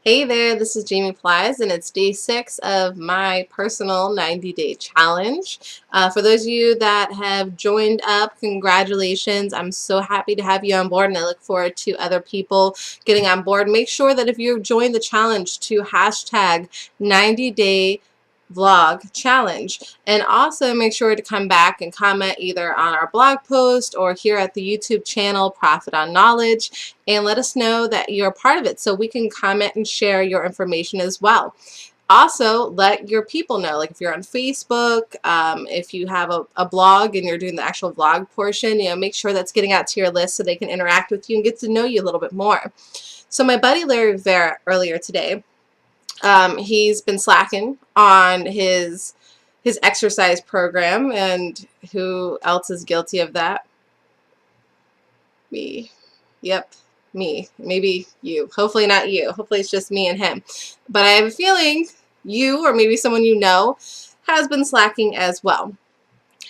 Hey there, this is Jamie.Pelaez, and it's day 6 of my personal 90-day challenge. For those of you that have joined up, congratulations. I'm so happy to have you on board, and I look forward to other people getting on board. Make sure that if you've joined the challenge to hashtag 90-day vlog challenge, and also make sure to come back and comment either on our blog post or here at the YouTube channel Profit on Knowledge, and let us know that you're a part of it so we can comment and share your information as well. Also, let your people know, like if you're on Facebook, if you have a blog and you're doing the actual vlog portion, make sure that's getting out to your list so they can interact with you and get to know you a little bit more. So my buddy Larry Vera earlier today, he's been slacking on his exercise program, and who else is guilty of that? Me. Yep, me. Maybe you. Hopefully not you. Hopefully it's just me and him. But I have a feeling you, or maybe someone you know, has been slacking as well.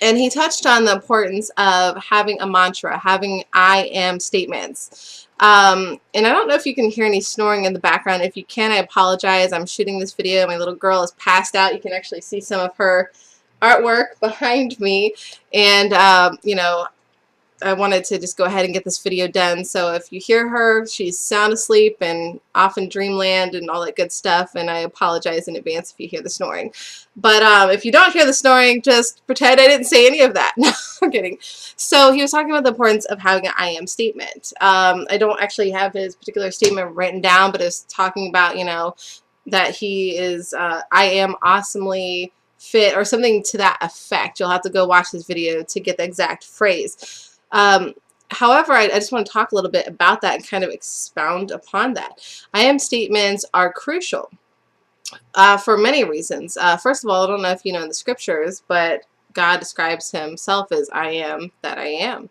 And he touched on the importance of having a mantra, having I am statements. And I don't know if you can hear any snoring in the background. If you can, I apologize. I'm shooting this video. My little girl is passed out. You can actually see some of her artwork behind me. And, I wanted to just go ahead and get this video done. So if you hear her, she's sound asleep and off in dreamland and all that good stuff, and I apologize in advance if you hear the snoring. But if you don't hear the snoring, just pretend I didn't say any of that. No, I'm kidding. So he was talking about the importance of having an I am statement. I don't actually have his particular statement written down, but it's talking about, that he is, I am awesomely fit, or something to that effect. You'll have to go watch this video to get the exact phrase. However, I just want to talk a little bit about that and kind of expound upon that. I am statements are crucial for many reasons. First of all, I don't know if you know in the scriptures, but God describes himself as I am that I am.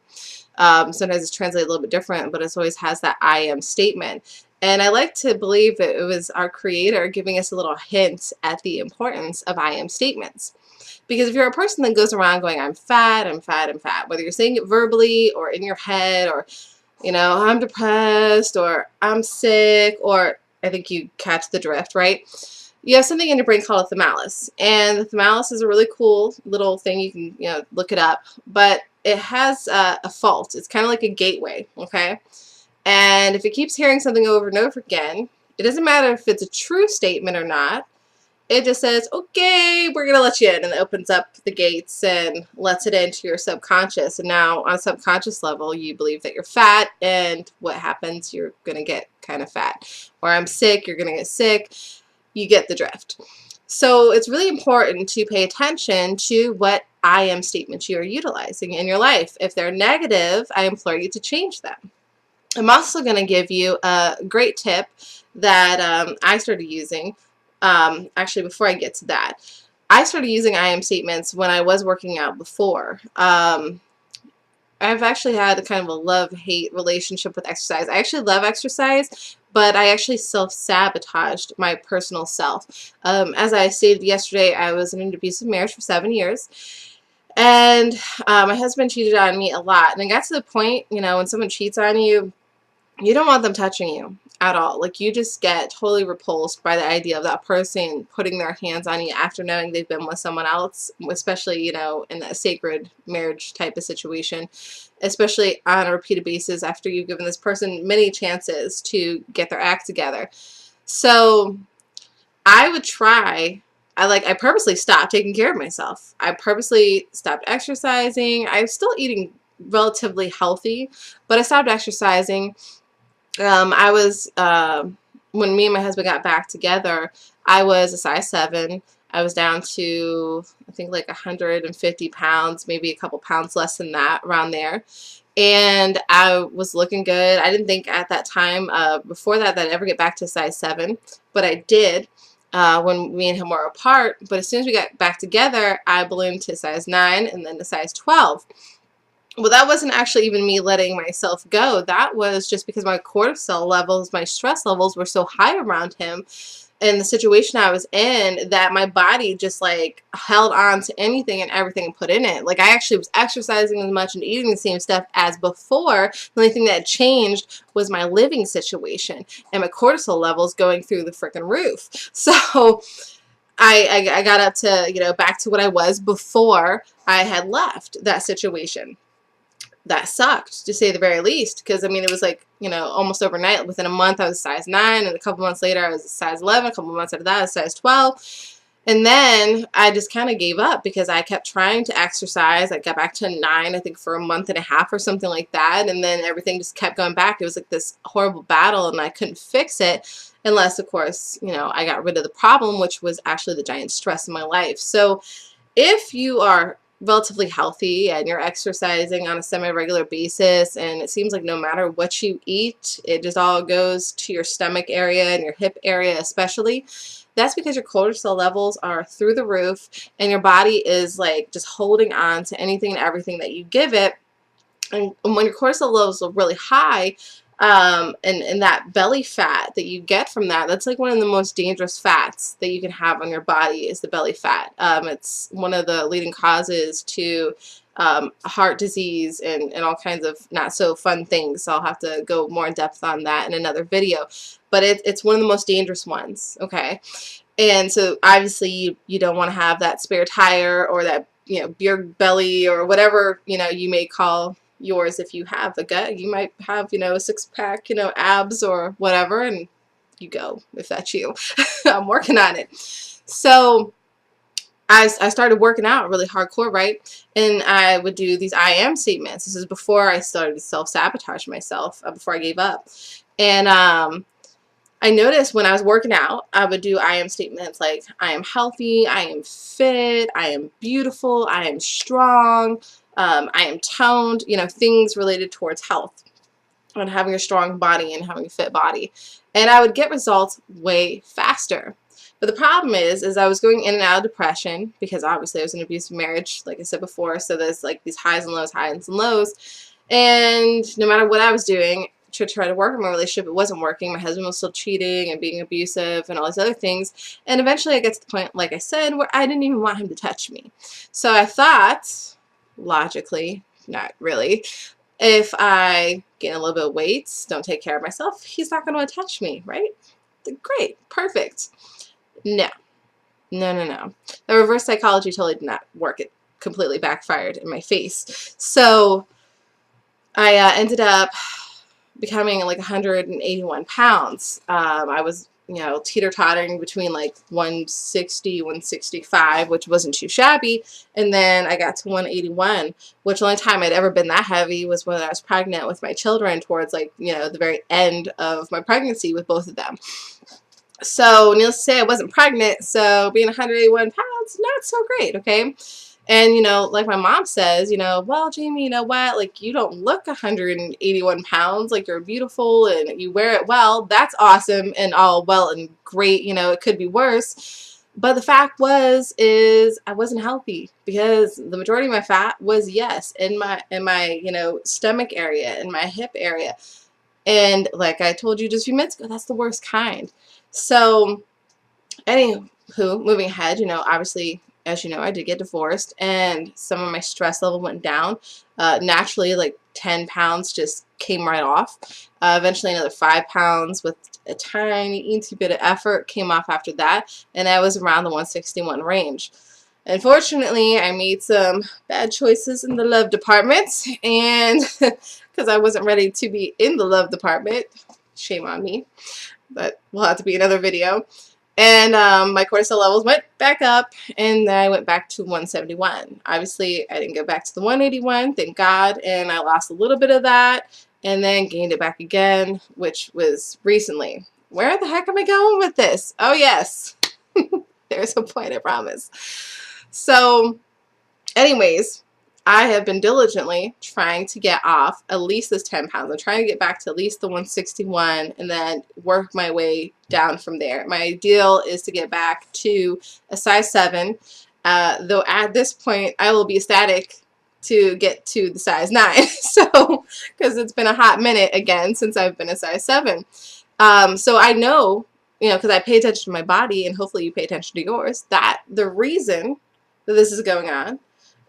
Sometimes it's translated a little bit different, but it always has that I am statement. And I like to believe that it was our Creator giving us a little hint at the importance of I am statements. Because if you're a person that goes around going, I'm fat, I'm fat, I'm fat, whether you're saying it verbally or in your head, or, I'm depressed, or I'm sick, or I think you catch the drift, right? You have something in your brain called a ℒℴälus. And the ℒℴälus is a really cool little thing. You can, look it up. But it has a fault. It's kind of like a gateway, okay? And if it keeps hearing something over and over again, it doesn't matter if it's a true statement or not. It just says, okay, we're going to let you in, and it opens up the gates and lets it into your subconscious. And now on a subconscious level, you believe that you're fat, and what happens? You're going to get kind of fat. Or I'm sick, you're going to get sick. You get the drift. So it's really important to pay attention to what I am statements you are utilizing in your life. If they're negative, I implore you to change them. I'm also going to give you a great tip that I started using. Actually, before I get to that, I started using I am statements when I was working out before. I've actually had a kind of a love-hate relationship with exercise. I actually love exercise, but I actually self-sabotaged my personal self. As I stated yesterday, I was in an abusive marriage for 7 years. And my husband cheated on me a lot. And it got to the point, when someone cheats on you, you don't want them touching you at all. Like, you just get totally repulsed by the idea of that person putting their hands on you after knowing they've been with someone else, especially, in a sacred marriage type of situation, especially on a repeated basis after you've given this person many chances to get their act together. So I would try, I purposely stopped taking care of myself. I purposely stopped exercising. I was still eating relatively healthy, but I stopped exercising. When me and my husband got back together, I was a size 7. I was down to, I think, like 150 pounds, maybe a couple pounds less than that, around there. And I was looking good. I didn't think at that time, before that I'd ever get back to size 7, but I did when me and him were apart. But as soon as we got back together, I ballooned to size 9 and then to size 12. Well, that wasn't actually even me letting myself go. That was just because my cortisol levels, my stress levels were so high around him in the situation I was in, that my body just like held on to anything and everything and put in it. Like I actually was exercising as much and eating the same stuff as before. The only thing that changed was my living situation and my cortisol levels going through the freaking roof. So I got up to, you know, back to what I was before I had left that situation. That sucked, to say the very least, because I mean, it was like, you know, almost overnight. Within a month I was a size 9, and a couple months later I was a size 11, a couple months after that I was a size 12, and then I just kind of gave up because I kept trying to exercise. I got back to 9, I think, for a month and a half or something like that, and then everything just kept going back. It was like this horrible battle, and I couldn't fix it unless, of course, you know, I got rid of the problem, which was actually the giant stress in my life. So if you are relatively healthy and you're exercising on a semi-regular basis, and it seems like no matter what you eat, it just all goes to your stomach area and your hip area especially, that's because your cortisol levels are through the roof and your body is like just holding on to anything and everything that you give it. And when your cortisol levels are really high, and that belly fat that you get from that, that's like one of the most dangerous fats that you can have on your body is the belly fat. It's one of the leading causes to heart disease and all kinds of not so fun things. So I'll have to go more in depth on that in another video. But it's one of the most dangerous ones, okay? And so obviously you don't want to have that spare tire or that, you know, beer belly or whatever, you know, you may call yours. If you have a gut, you might have, you know, a 6-pack, you know, abs or whatever, and you go, if that's you. I'm working on it. So I started working out really hardcore, right? And I would do these I am statements. This is before I started to self-sabotage myself, before I gave up. And I noticed when I was working out, I would do I am statements like, I am healthy, I am fit, I am beautiful, I am strong, I am toned, you know, things related towards health and having a strong body and having a fit body. And I would get results way faster. But the problem is I was going in and out of depression because obviously I was in an abusive marriage, like I said before. So there's like these highs and lows, highs and lows. And no matter what I was doing to try to work on my relationship, it wasn't working. My husband was still cheating and being abusive and all these other things. And eventually I get to the point, like I said, where I didn't even want him to touch me. So I thought, logically, not really, if I gain a little bit of weight, don't take care of myself, he's not going to touch me, right? Great, perfect. No. The reverse psychology totally did not work. It completely backfired in my face. So I ended up becoming like 181 pounds. I was, you know, teeter-tottering between like 160, 165, which wasn't too shabby. And then I got to 181, which the only time I'd ever been that heavy was when I was pregnant with my children towards like, you know, the very end of my pregnancy with both of them. So needless to say, I wasn't pregnant, so being 181 pounds, not so great, okay? And, you know, like my mom says, you know, well, Jamie, you know what, like, you don't look 181 pounds, like, you're beautiful and you wear it well. That's awesome and all well and great, you know, it could be worse. But the fact is I wasn't healthy because the majority of my fat was, yes, in my, you know, stomach area, in my hip area. And like I told you just a few minutes ago, that's the worst kind. So, anywho, moving ahead, you know, obviously, as you know, I did get divorced, and some of my stress level went down. Naturally, like 10 pounds just came right off. Eventually, another 5 pounds with a tiny, eensy bit of effort came off after that, and I was around the 161 range. Unfortunately, I made some bad choices in the love department, and because I wasn't ready to be in the love department, shame on me. But we'll have to be another video. And my cortisol levels went back up, and then I went back to 171. Obviously, I didn't go back to the 181, thank God, and I lost a little bit of that, and then gained it back again, which was recently. Where the heck am I going with this? Oh, yes. There's a point, I promise. So, anyways, I have been diligently trying to get off at least this 10 pounds. I'm trying to get back to at least the 161 and then work my way down from there. My ideal is to get back to a size 7, though at this point I will be ecstatic to get to the size 9. So, because it's been a hot minute again since I've been a size 7. So I know you know, because I pay attention to my body, and hopefully you pay attention to yours, that the reason that this is going on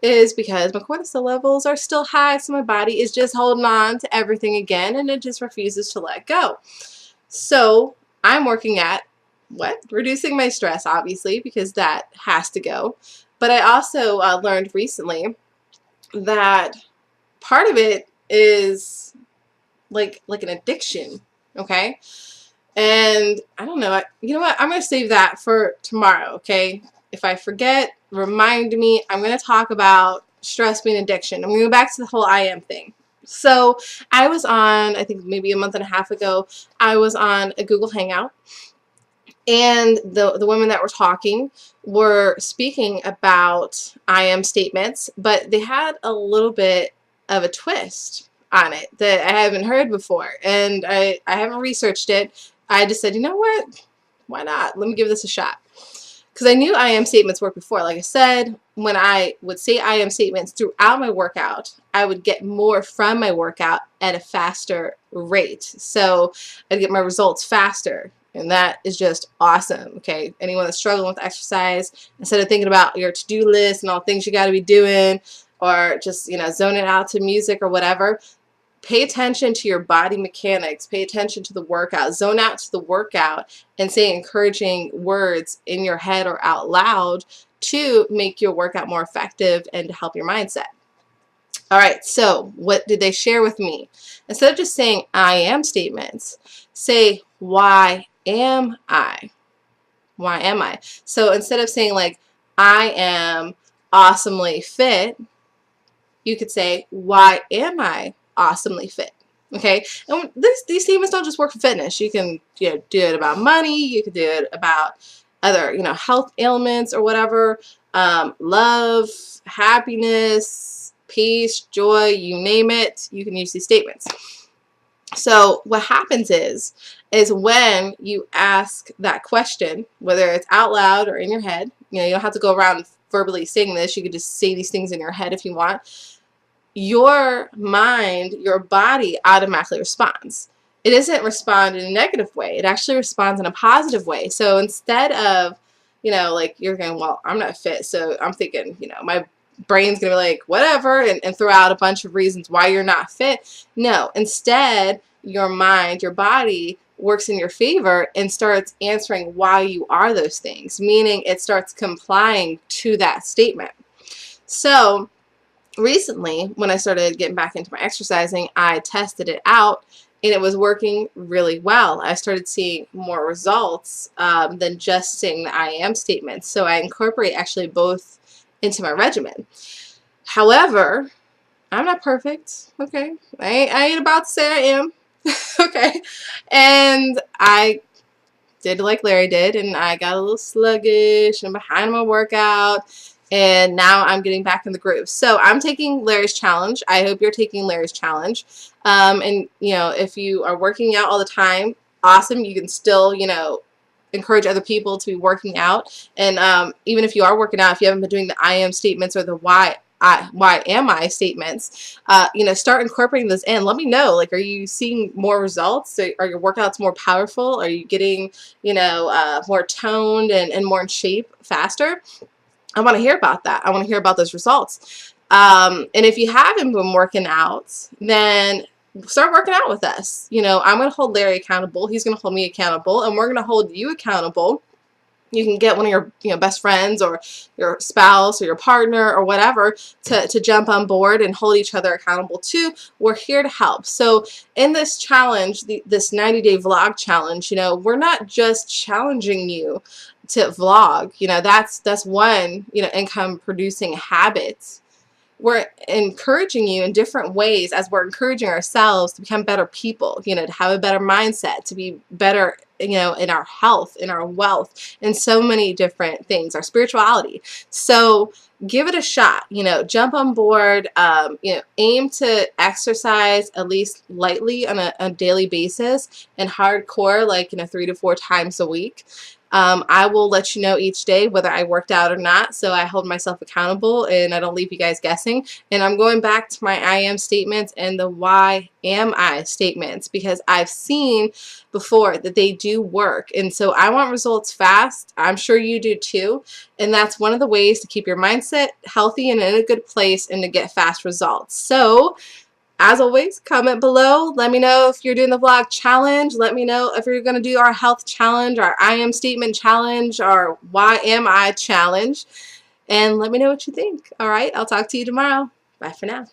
is because my cortisol levels are still high, so my body is just holding on to everything again, and it just refuses to let go. So I'm working at what? Reducing my stress, obviously, because that has to go. But I also learned recently that part of it is like an addiction, okay? And I don't know, you know what? I'm going to save that for tomorrow, okay? If I forget, remind me. I'm going to talk about stress being addiction. I'm going to go back to the whole I am thing. So I was on, I think maybe a month and a half ago, I was on a Google Hangout, and the women that were talking were speaking about I am statements, but they had a little bit of a twist on it that I haven't heard before, and I haven't researched it. I just said, you know what? Why not? Let me give this a shot. Because I knew I am statements worked before. Like I said, when I would say I am statements throughout my workout, I would get more from my workout at a faster rate. So I'd get my results faster. And that is just awesome, okay? Anyone that's struggling with exercise, instead of thinking about your to-do list and all the things you got to be doing, or just, you know, zoning out to music or whatever, pay attention to your body mechanics. Pay attention to the workout. Zone out to the workout and say encouraging words in your head or out loud to make your workout more effective and to help your mindset. All right, so what did they share with me? Instead of just saying I am statements, say why am I? Why am I? So instead of saying like I am awesomely fit, you could say why am I awesomely fit? Okay, and these statements don't just work for fitness. You can, you know, do it about money. You can do it about other, you know, health ailments or whatever, love, happiness, peace, joy, you name it. You can use these statements. So what happens is when you ask that question, whether it's out loud or in your head, you know, you don't have to go around verbally saying this. You could just say these things in your head if you want. Your mind, your body automatically responds. It doesn't respond in a negative way. It actually responds in a positive way. So instead of, you know, like you're going, well, I'm not fit. So I'm thinking, you know, my brain's going to be like, whatever, and throw out a bunch of reasons why you're not fit. No, instead, your mind, your body works in your favor and starts answering why you are those things, meaning it starts complying to that statement. So recently, when I started getting back into my exercising, I tested it out, and it was working really well. I started seeing more results than just saying the I am statements. So I incorporate actually both into my regimen. However, I'm not perfect, okay? I ain't about to say I am, okay? And I did like Larry did, and I got a little sluggish and behind my workout, and now I'm getting back in the groove. So I'm taking Larry's challenge. I hope you're taking Larry's challenge. And, you know, if you are working out all the time, awesome. You can still, you know, encourage other people to be working out. And even if you are working out, if you haven't been doing the I am statements or the why am I statements, you know, start incorporating those in. Let me know, like, are you seeing more results? Are your workouts more powerful? Are you getting, you know, more toned and more in shape faster? I want to hear about that. I want to hear about those results. And if you haven't been working out, then start working out with us. You know, I'm going to hold Larry accountable. He's going to hold me accountable, and we're going to hold you accountable. You can get one of your, you know, best friends or your spouse or your partner or whatever to jump on board and hold each other accountable too. We're here to help. So in this challenge, this 90-day vlog challenge, you know, we're not just challenging you to vlog. You know, that's one, you know, income producing habit. We're encouraging you in different ways as we're encouraging ourselves to become better people, you know, to have a better mindset, to be better, you know, in our health, in our wealth, in so many different things, our spirituality. So give it a shot, you know, jump on board, you know, aim to exercise at least lightly on a daily basis, and hardcore, like, you know, 3 to 4 times a week. I will let you know each day whether I worked out or not, so I hold myself accountable and I don't leave you guys guessing. And I'm going back to my I am statements and the why am I statements, because I've seen before that they do you work. And so I want results fast. I'm sure you do too. And that's one of the ways to keep your mindset healthy and in a good place and to get fast results. So as always, comment below. Let me know if you're doing the vlog challenge. Let me know if you're going to do our health challenge, our I am statement challenge, our why am I challenge. And let me know what you think. All right, I'll talk to you tomorrow. Bye for now.